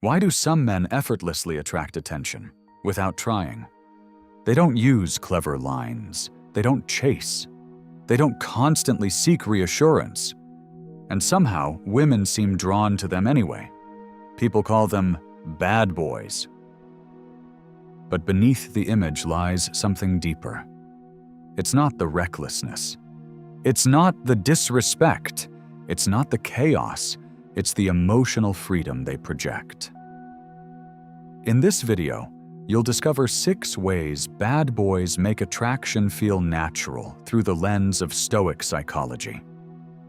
Why do some men effortlessly attract attention without trying? They don't use clever lines. They don't chase. They don't constantly seek reassurance. And somehow, women seem drawn to them anyway. People call them bad boys. But beneath the image lies something deeper. It's not the recklessness. It's not the disrespect. It's not the chaos. It's the emotional freedom they project. In this video, you'll discover 6 ways bad boys make attraction feel natural through the lens of Stoic psychology,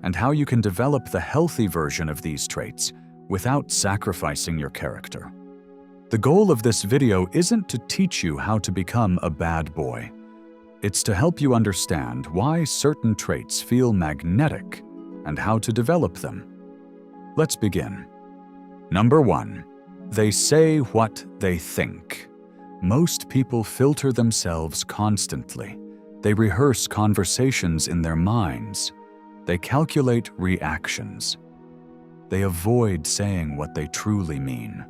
and how you can develop the healthy version of these traits without sacrificing your character. The goal of this video isn't to teach you how to become a bad boy. It's to help you understand why certain traits feel magnetic and how to develop them. Let's begin. Number 1. They say what they think. Most people filter themselves constantly. They rehearse conversations in their minds. They calculate reactions. They avoid saying what they truly mean.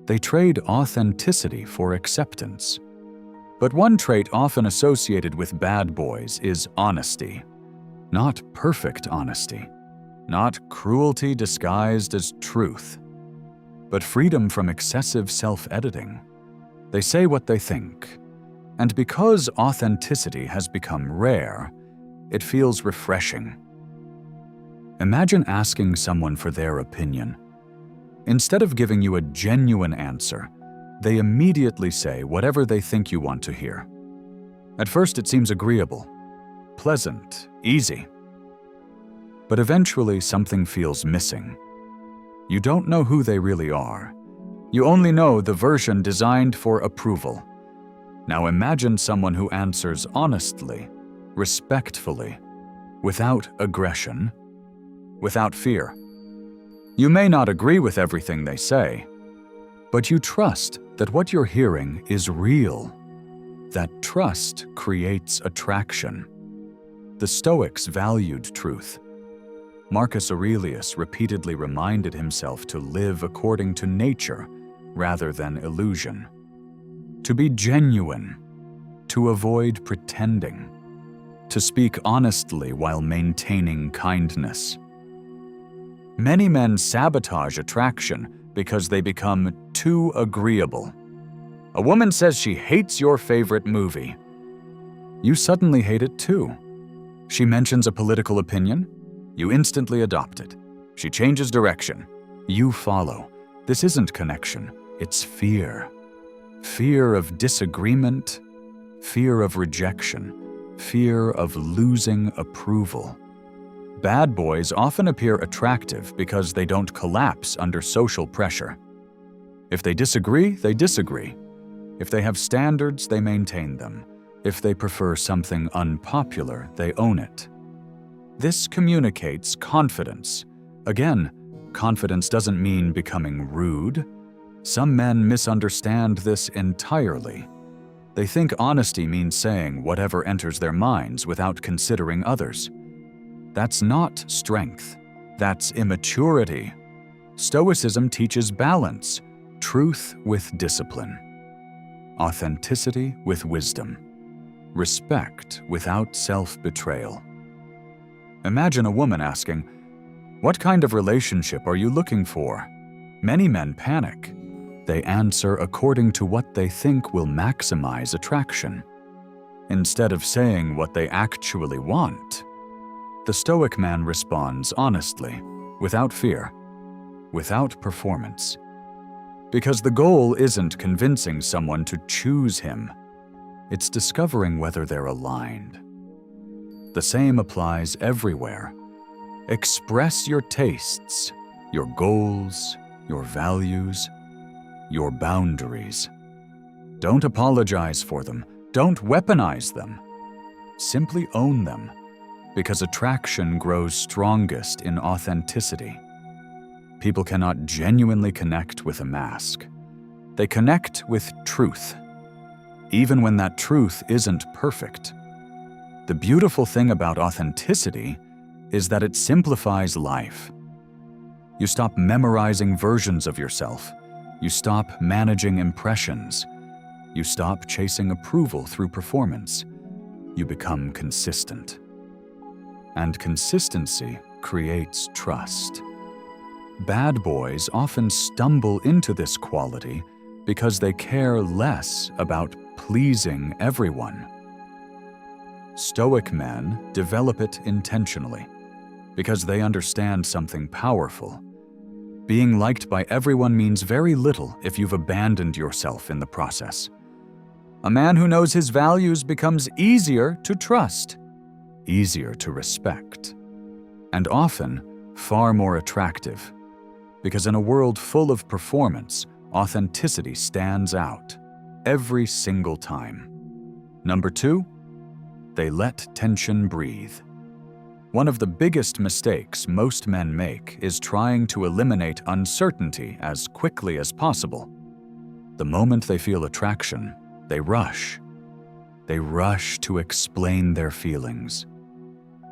They trade authenticity for acceptance. But one trait often associated with bad boys is honesty. Not perfect honesty. Not cruelty disguised as truth. But freedom from excessive self-editing. They say what they think. And because authenticity has become rare, it feels refreshing. Imagine asking someone for their opinion. Instead of giving you a genuine answer, they immediately say whatever they think you want to hear. At first it seems agreeable, pleasant, easy. But eventually something feels missing. You don't know who they really are. You only know the version designed for approval. Now imagine someone who answers honestly, respectfully, without aggression, without fear. You may not agree with everything they say, but you trust that what you're hearing is real. That trust creates attraction. The Stoics valued truth. Marcus Aurelius repeatedly reminded himself to live according to nature rather than illusion. To be genuine, to avoid pretending, to speak honestly while maintaining kindness. Many men sabotage attraction because they become too agreeable. A woman says she hates your favorite movie. You suddenly hate it too. She mentions a political opinion. You instantly adopt it. She changes direction. You follow. This isn't connection. It's fear. Fear of disagreement, fear of rejection, fear of losing approval. Bad boys often appear attractive because they don't collapse under social pressure. If they disagree, they disagree. If they have standards, they maintain them. If they prefer something unpopular, they own it. This communicates confidence. Again, confidence doesn't mean becoming rude. Some men misunderstand this entirely. They think honesty means saying whatever enters their minds without considering others. That's not strength. That's immaturity. Stoicism teaches balance, truth with discipline, authenticity with wisdom, respect without self-betrayal. Imagine a woman asking, "What kind of relationship are you looking for?" Many men panic. They answer according to what they think will maximize attraction, instead of saying what they actually want. The Stoic man responds honestly, without fear, without performance. Because the goal isn't convincing someone to choose him. It's discovering whether they're aligned. The same applies everywhere. Express your tastes, your goals, your values, your boundaries. Don't apologize for them. Don't weaponize them. Simply own them, because attraction grows strongest in authenticity. People cannot genuinely connect with a mask. They connect with truth, even when that truth isn't perfect. The beautiful thing about authenticity is that it simplifies life. You stop memorizing versions of yourself. You stop managing impressions. You stop chasing approval through performance. You become consistent. And consistency creates trust. Bad boys often stumble into this quality because they care less about pleasing everyone. Stoic men develop it intentionally because they understand something powerful. Being liked by everyone means very little if you've abandoned yourself in the process. A man who knows his values becomes easier to trust, easier to respect, and often far more attractive, because in a world full of performance, authenticity stands out every single time. Number 2, they let tension breathe. One of the biggest mistakes most men make is trying to eliminate uncertainty as quickly as possible. The moment they feel attraction, they rush. They rush to explain their feelings.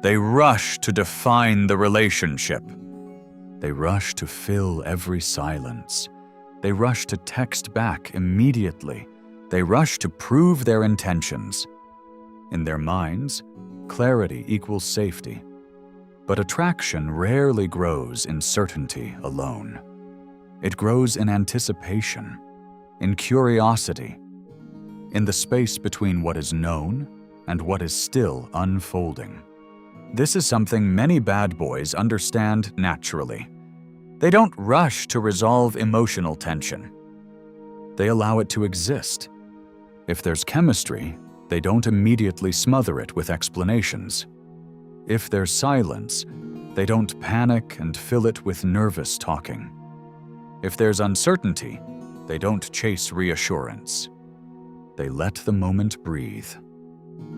They rush to define the relationship. They rush to fill every silence. They rush to text back immediately. They rush to prove their intentions. In their minds, clarity equals safety. But attraction rarely grows in certainty alone. It grows in anticipation, in curiosity, in the space between what is known and what is still unfolding. This is something many bad boys understand naturally. They don't rush to resolve emotional tension. They allow it to exist. If there's chemistry, they don't immediately smother it with explanations. If there's silence, they don't panic and fill it with nervous talking. If there's uncertainty, they don't chase reassurance. They let the moment breathe.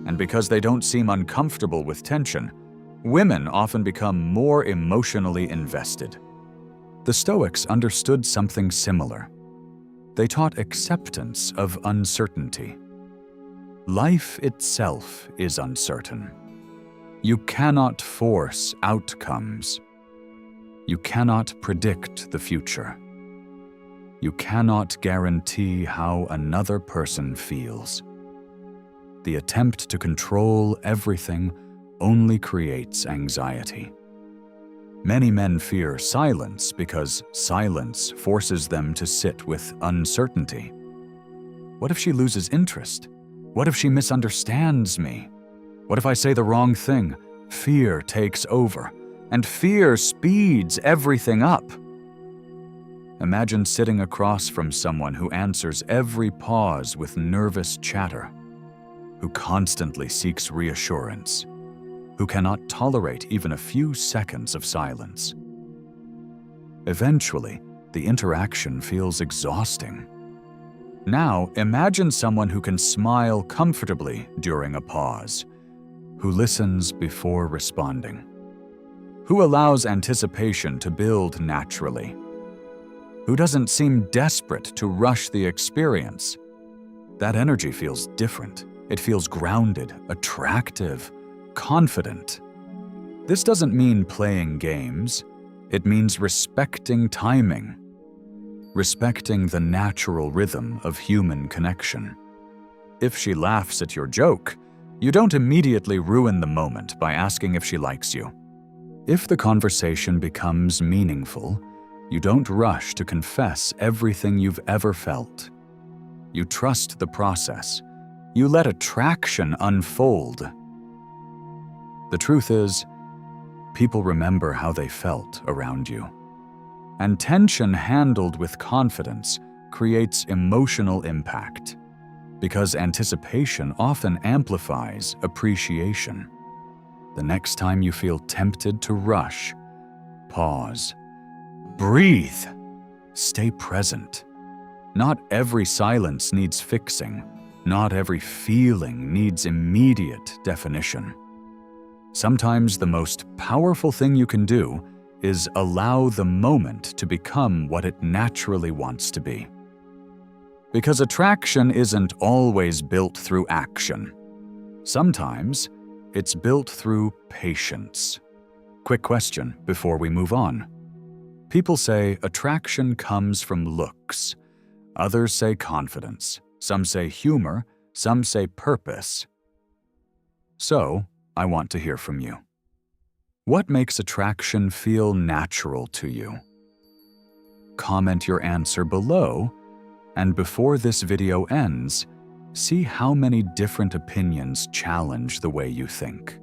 And because they don't seem uncomfortable with tension, women often become more emotionally invested. The Stoics understood something similar. They taught acceptance of uncertainty. Life itself is uncertain. You cannot force outcomes. You cannot predict the future. You cannot guarantee how another person feels. The attempt to control everything only creates anxiety. Many men fear silence because silence forces them to sit with uncertainty. What if she loses interest? What if she misunderstands me? What if I say the wrong thing? Fear takes over, and fear speeds everything up. Imagine sitting across from someone who answers every pause with nervous chatter, who constantly seeks reassurance, who cannot tolerate even a few seconds of silence. Eventually, the interaction feels exhausting. Now, imagine someone who can smile comfortably during a pause, who listens before responding, who allows anticipation to build naturally, who doesn't seem desperate to rush the experience. That energy feels different. It feels grounded, attractive, confident. This doesn't mean playing games. It means respecting timing, respecting the natural rhythm of human connection. If she laughs at your joke, you don't immediately ruin the moment by asking if she likes you. If the conversation becomes meaningful, you don't rush to confess everything you've ever felt. You trust the process. You let attraction unfold. The truth is, people remember how they felt around you. And tension handled with confidence creates emotional impact, because anticipation often amplifies appreciation. The next time you feel tempted to rush, pause. Breathe. Stay present. Not every silence needs fixing. Not every feeling needs immediate definition. Sometimes the most powerful thing you can do is allow the moment to become what it naturally wants to be. Because attraction isn't always built through action. Sometimes it's built through patience. Quick question before we move on. People say attraction comes from looks. Others say confidence. Some say humor. Some say purpose. So, I want to hear from you. What makes attraction feel natural to you? Comment your answer below, and before this video ends, see how many different opinions challenge the way you think.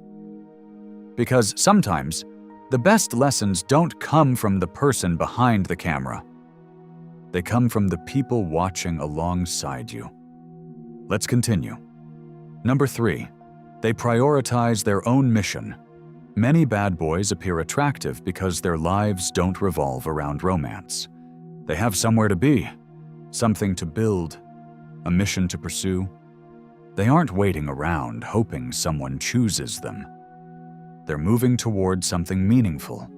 Because sometimes, the best lessons don't come from the person behind the camera. They come from the people watching alongside you. Let's continue. Number 3, they prioritize their own mission. Many bad boys appear attractive because their lives don't revolve around romance. They have somewhere to be, something to build, a mission to pursue. They aren't waiting around hoping someone chooses them. They're moving toward something meaningful.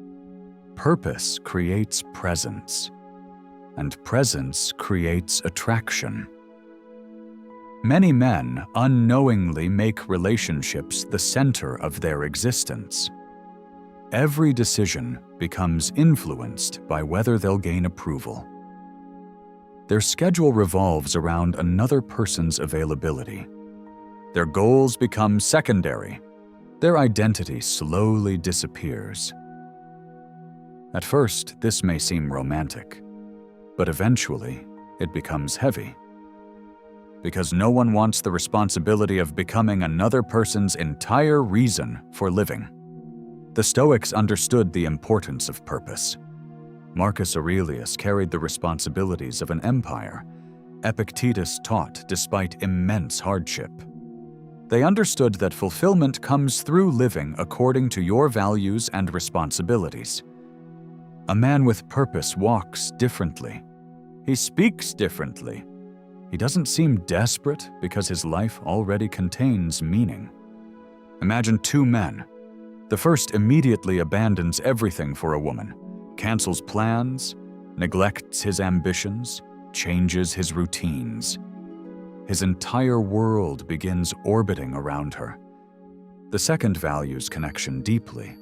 Purpose creates presence, and presence creates attraction. Many men unknowingly make relationships the center of their existence. Every decision becomes influenced by whether they'll gain approval. Their schedule revolves around another person's availability. Their goals become secondary. Their identity slowly disappears. At first, this may seem romantic, but eventually, it becomes heavy. Because no one wants the responsibility of becoming another person's entire reason for living. The Stoics understood the importance of purpose. Marcus Aurelius carried the responsibilities of an empire. Epictetus taught despite immense hardship. They understood that fulfillment comes through living according to your values and responsibilities. A man with purpose walks differently. He speaks differently. He doesn't seem desperate because his life already contains meaning. Imagine 2 men. The first immediately abandons everything for a woman, cancels plans, neglects his ambitions, changes his routines. His entire world begins orbiting around her. The second values connection deeply,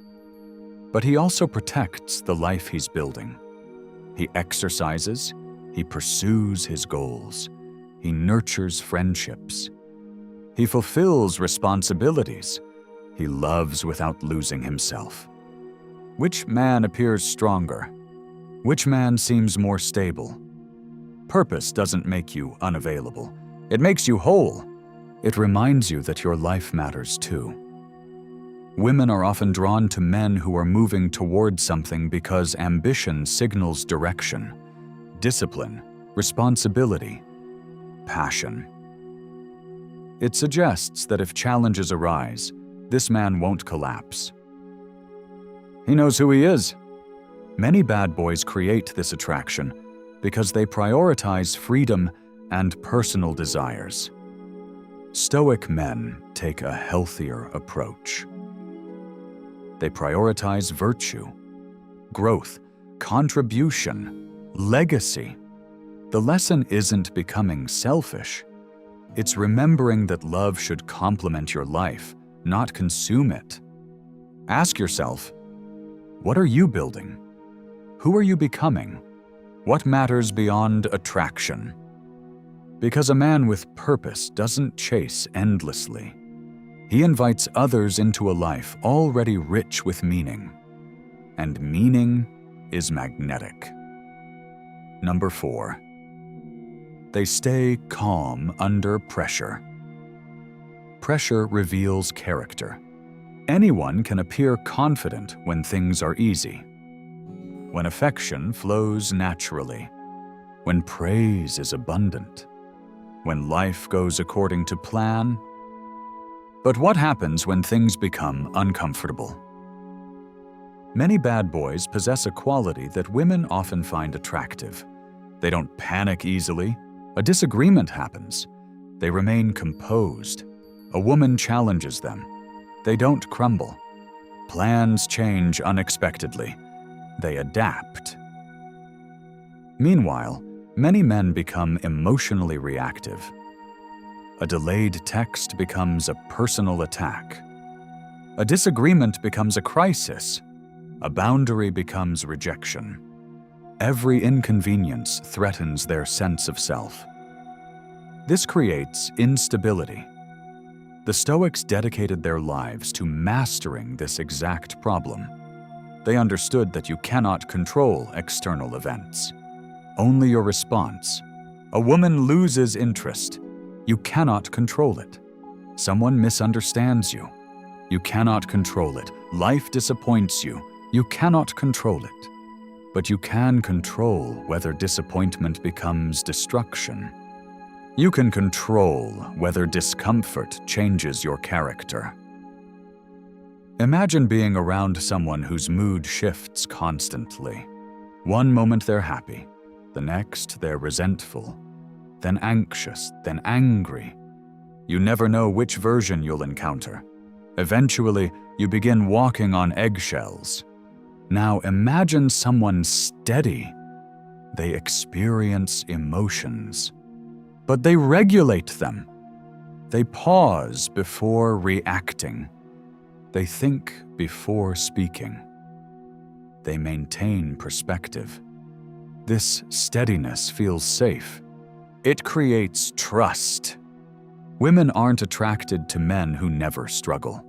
but he also protects the life he's building. He exercises, he pursues his goals. He nurtures friendships. He fulfills responsibilities. He loves without losing himself. Which man appears stronger? Which man seems more stable? Purpose doesn't make you unavailable. It makes you whole. It reminds you that your life matters too. Women are often drawn to men who are moving toward something because ambition signals direction, discipline, responsibility, passion. It suggests that if challenges arise, this man won't collapse. He knows who he is. Many bad boys create this attraction because they prioritize freedom and personal desires. Stoic men take a healthier approach. They prioritize virtue, growth, contribution, legacy. The lesson isn't becoming selfish. It's remembering that love should complement your life, not consume it. Ask yourself, what are you building? Who are you becoming? What matters beyond attraction? Because a man with purpose doesn't chase endlessly. He invites others into a life already rich with meaning. And meaning is magnetic. Number 4. They stay calm under pressure. Pressure reveals character. Anyone can appear confident when things are easy. When affection flows naturally. When praise is abundant. When life goes according to plan. But what happens when things become uncomfortable? Many bad boys possess a quality that women often find attractive. They don't panic easily. A disagreement happens. They remain composed. A woman challenges them. They don't crumble. Plans change unexpectedly. They adapt. Meanwhile, many men become emotionally reactive. A delayed text becomes a personal attack. A disagreement becomes a crisis. A boundary becomes rejection. Every inconvenience threatens their sense of self. This creates instability. The Stoics dedicated their lives to mastering this exact problem. They understood that you cannot control external events, only your response. A woman loses interest. You cannot control it. Someone misunderstands you. You cannot control it. Life disappoints you. You cannot control it. But you can control whether disappointment becomes destruction. You can control whether discomfort changes your character. Imagine being around someone whose mood shifts constantly. One moment they're happy, the next they're resentful, then anxious, then angry. You never know which version you'll encounter. Eventually, you begin walking on eggshells. Now imagine someone steady. They experience emotions, but they regulate them. They pause before reacting. They think before speaking. They maintain perspective. This steadiness feels safe. It creates trust. Women aren't attracted to men who never struggle.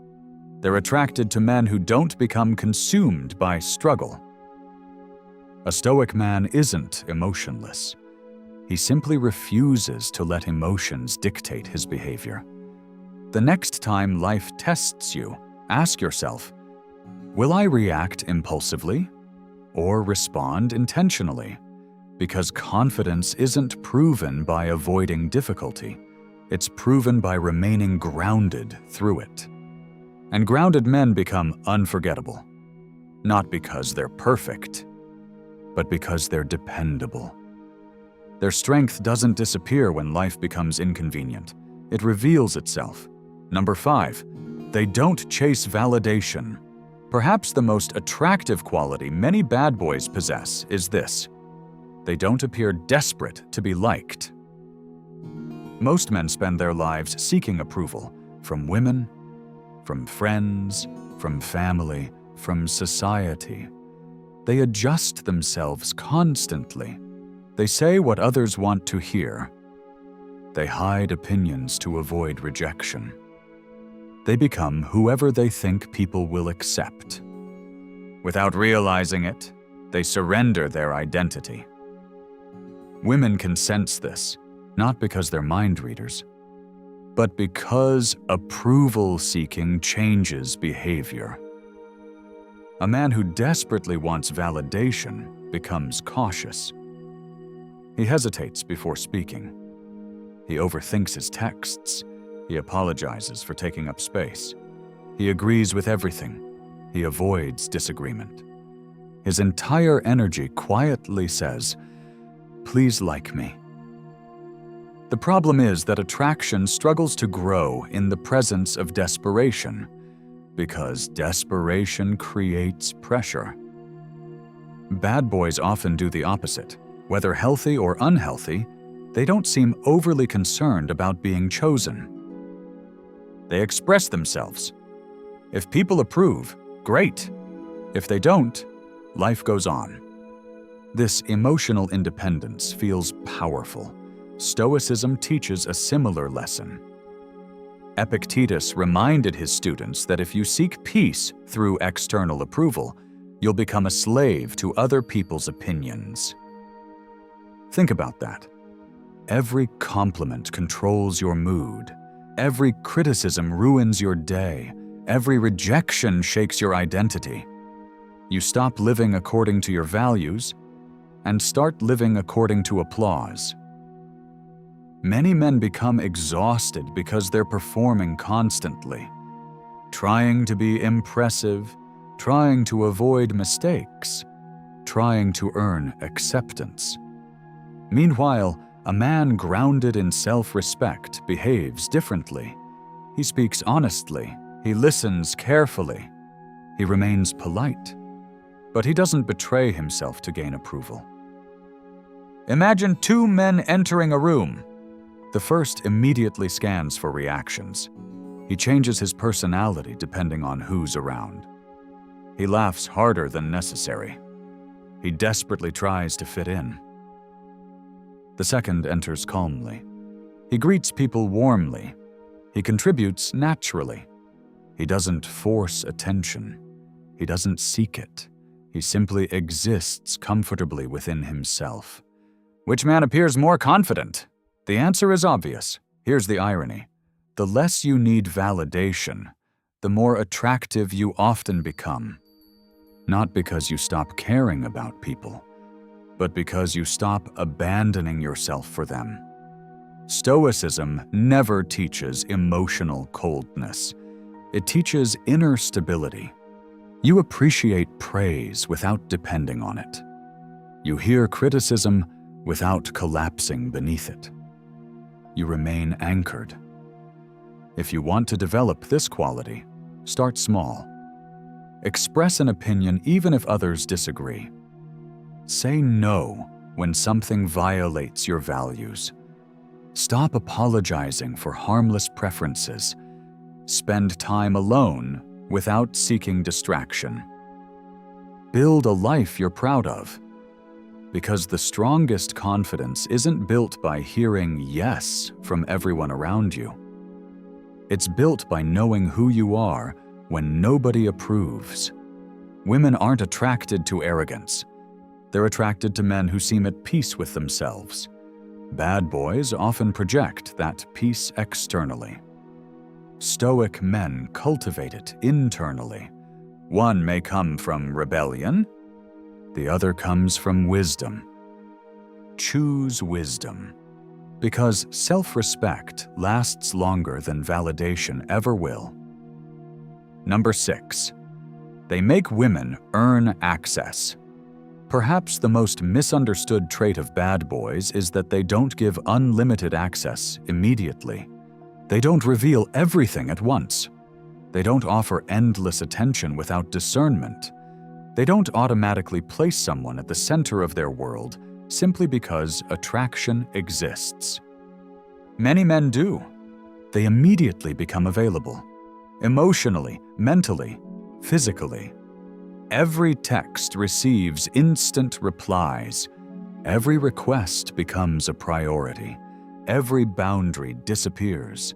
They're attracted to men who don't become consumed by struggle. A Stoic man isn't emotionless. He simply refuses to let emotions dictate his behavior. The next time life tests you, ask yourself, will I react impulsively or respond intentionally? Because confidence isn't proven by avoiding difficulty. It's proven by remaining grounded through it. And grounded men become unforgettable, not because they're perfect, but because they're dependable. Their strength doesn't disappear when life becomes inconvenient. It reveals itself. Number 5, they don't chase validation. Perhaps the most attractive quality many bad boys possess is this: they don't appear desperate to be liked. Most men spend their lives seeking approval from women, from friends, from family, from society. They adjust themselves constantly. They say what others want to hear. They hide opinions to avoid rejection. They become whoever they think people will accept. Without realizing it, they surrender their identity. Women can sense this, not because they're mind readers, but because approval-seeking changes behavior. A man who desperately wants validation becomes cautious. He hesitates before speaking. He overthinks his texts. He apologizes for taking up space. He agrees with everything. He avoids disagreement. His entire energy quietly says, "Please like me." The problem is that attraction struggles to grow in the presence of desperation, because desperation creates pressure. Bad boys often do the opposite. Whether healthy or unhealthy, they don't seem overly concerned about being chosen. They express themselves. If people approve, great. If they don't, life goes on. This emotional independence feels powerful. Stoicism teaches a similar lesson. Epictetus reminded his students that if you seek peace through external approval, you'll become a slave to other people's opinions. Think about that. Every compliment controls your mood. Every criticism ruins your day. Every rejection shakes your identity. You stop living according to your values and start living according to applause. Many men become exhausted because they're performing constantly, trying to be impressive, trying to avoid mistakes, trying to earn acceptance. Meanwhile, a man grounded in self-respect behaves differently. He speaks honestly, he listens carefully, he remains polite, but he doesn't betray himself to gain approval. Imagine 2 men entering a room. The first immediately scans for reactions. He changes his personality depending on who's around. He laughs harder than necessary. He desperately tries to fit in. The second enters calmly. He greets people warmly. He contributes naturally. He doesn't force attention. He doesn't seek it. He simply exists comfortably within himself. Which man appears more confident? The answer is obvious. Here's the irony. The less you need validation, the more attractive you often become. Not because you stop caring about people, but because you stop abandoning yourself for them. Stoicism never teaches emotional coldness. It teaches inner stability. You appreciate praise without depending on it. You hear criticism without collapsing beneath it. You remain anchored. If you want to develop this quality, start small. Express an opinion even if others disagree. Say no when something violates your values. Stop apologizing for harmless preferences. Spend time alone without seeking distraction. Build a life you're proud of. Because the strongest confidence isn't built by hearing yes from everyone around you. It's built by knowing who you are when nobody approves. Women aren't attracted to arrogance. They're attracted to men who seem at peace with themselves. Bad boys often project that peace externally. Stoic men cultivate it internally. One may come from rebellion, the other comes from wisdom. Choose wisdom, because self-respect lasts longer than validation ever will. Number 6. They make women earn access. Perhaps the most misunderstood trait of bad boys is that they don't give unlimited access immediately. They don't reveal everything at once. They don't offer endless attention without discernment. They don't automatically place someone at the center of their world simply because attraction exists. Many men do. They immediately become available. Emotionally, mentally, physically. Every text receives instant replies. Every request becomes a priority. Every boundary disappears.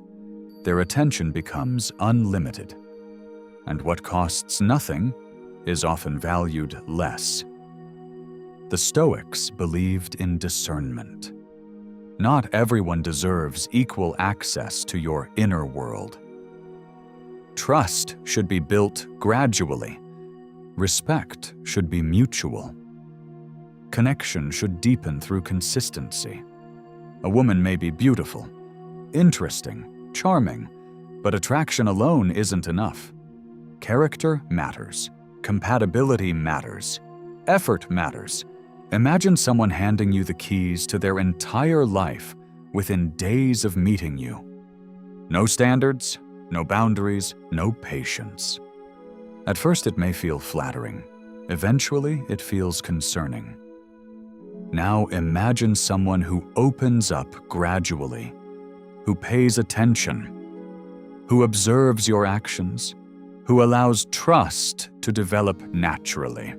Their attention becomes unlimited. And what costs nothing is often valued less. The Stoics believed in discernment. Not everyone deserves equal access to your inner world. Trust should be built gradually. Respect should be mutual. Connection should deepen through consistency. A woman may be beautiful, interesting, charming, but attraction alone isn't enough. Character matters. Compatibility matters. Effort matters. Imagine someone handing you the keys to their entire life within days of meeting you. No standards, no boundaries, no patience. At first it may feel flattering. Eventually it feels concerning. Now imagine someone who opens up gradually, who pays attention, who observes your actions, who allows trust to develop naturally.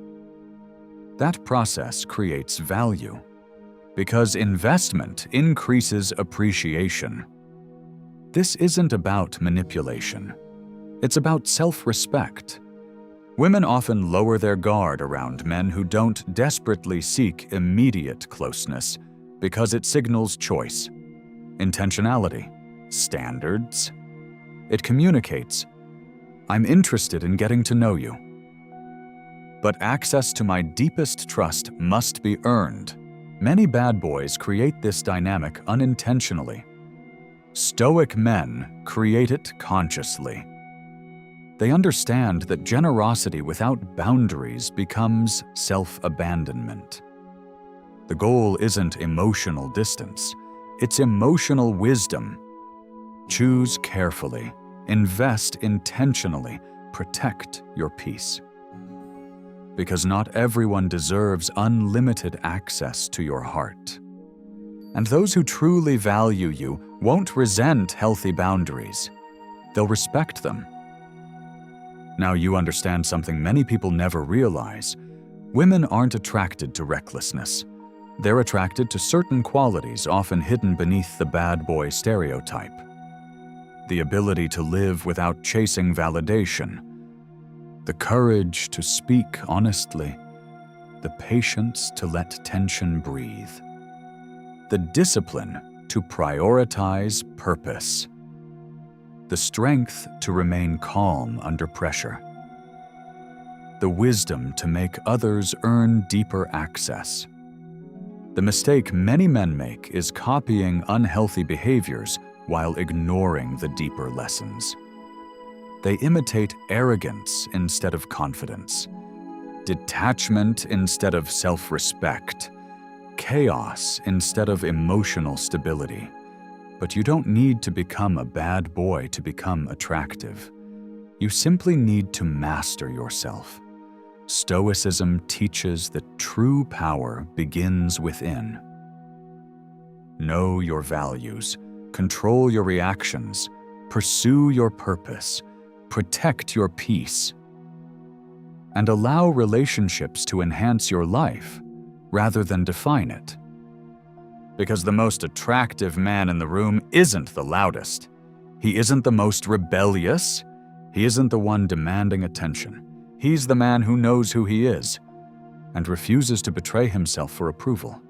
That process creates value, because investment increases appreciation. This isn't about manipulation. It's about self-respect. Women often lower their guard around men who don't desperately seek immediate closeness because it signals choice, intentionality, standards. It communicates, I'm interested in getting to know you. But access to my deepest trust must be earned. Many bad boys create this dynamic unintentionally. Stoic men create it consciously. They understand that generosity without boundaries becomes self-abandonment. The goal isn't emotional distance, it's emotional wisdom. Choose carefully, invest intentionally, protect your peace. Because not everyone deserves unlimited access to your heart. And those who truly value you won't resent healthy boundaries. They'll respect them. Now you understand something many people never realize. Women aren't attracted to recklessness. They're attracted to certain qualities often hidden beneath the bad boy stereotype. The ability to live without chasing validation, the courage to speak honestly, the patience to let tension breathe, the discipline to prioritize purpose, the strength to remain calm under pressure, the wisdom to make others earn deeper access. The mistake many men make is copying unhealthy behaviors while ignoring the deeper lessons. They imitate arrogance instead of confidence, detachment instead of self-respect, chaos instead of emotional stability. But you don't need to become a bad boy to become attractive. You simply need to master yourself. Stoicism teaches that true power begins within. Know your values, control your reactions, pursue your purpose, protect your peace, and allow relationships to enhance your life rather than define it. Because the most attractive man in the room isn't the loudest. He isn't the most rebellious. He isn't the one demanding attention. He's the man who knows who he is and refuses to betray himself for approval.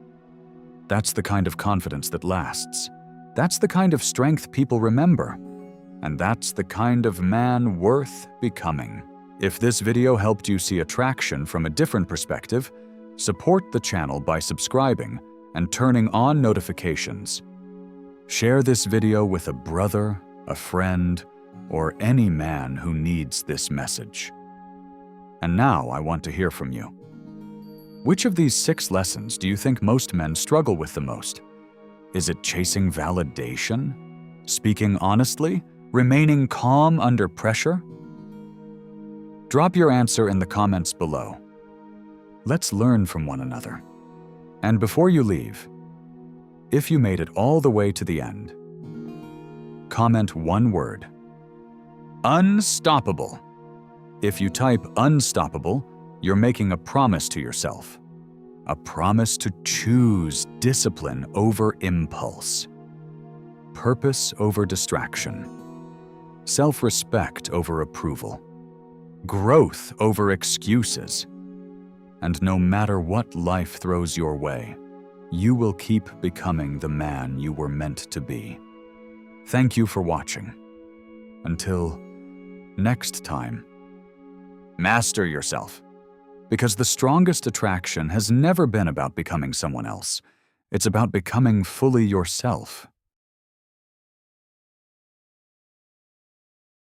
That's the kind of confidence that lasts. That's the kind of strength people remember. And that's the kind of man worth becoming. If this video helped you see attraction from a different perspective, support the channel by subscribing and turning on notifications. Share this video with a brother, a friend, or any man who needs this message. And now I want to hear from you. Which of these 6 lessons do you think most men struggle with the most? Is it chasing validation? Speaking honestly? Remaining calm under pressure? Drop your answer in the comments below. Let's learn from one another. And before you leave, if you made it all the way to the end, comment one word: unstoppable. If you type unstoppable, you're making a promise to yourself. A promise to choose discipline over impulse, purpose over distraction, self-respect over approval, growth over excuses. And no matter what life throws your way, you will keep becoming the man you were meant to be. Thank you for watching. Until next time, master yourself. Because the strongest attraction has never been about becoming someone else. It's about becoming fully yourself.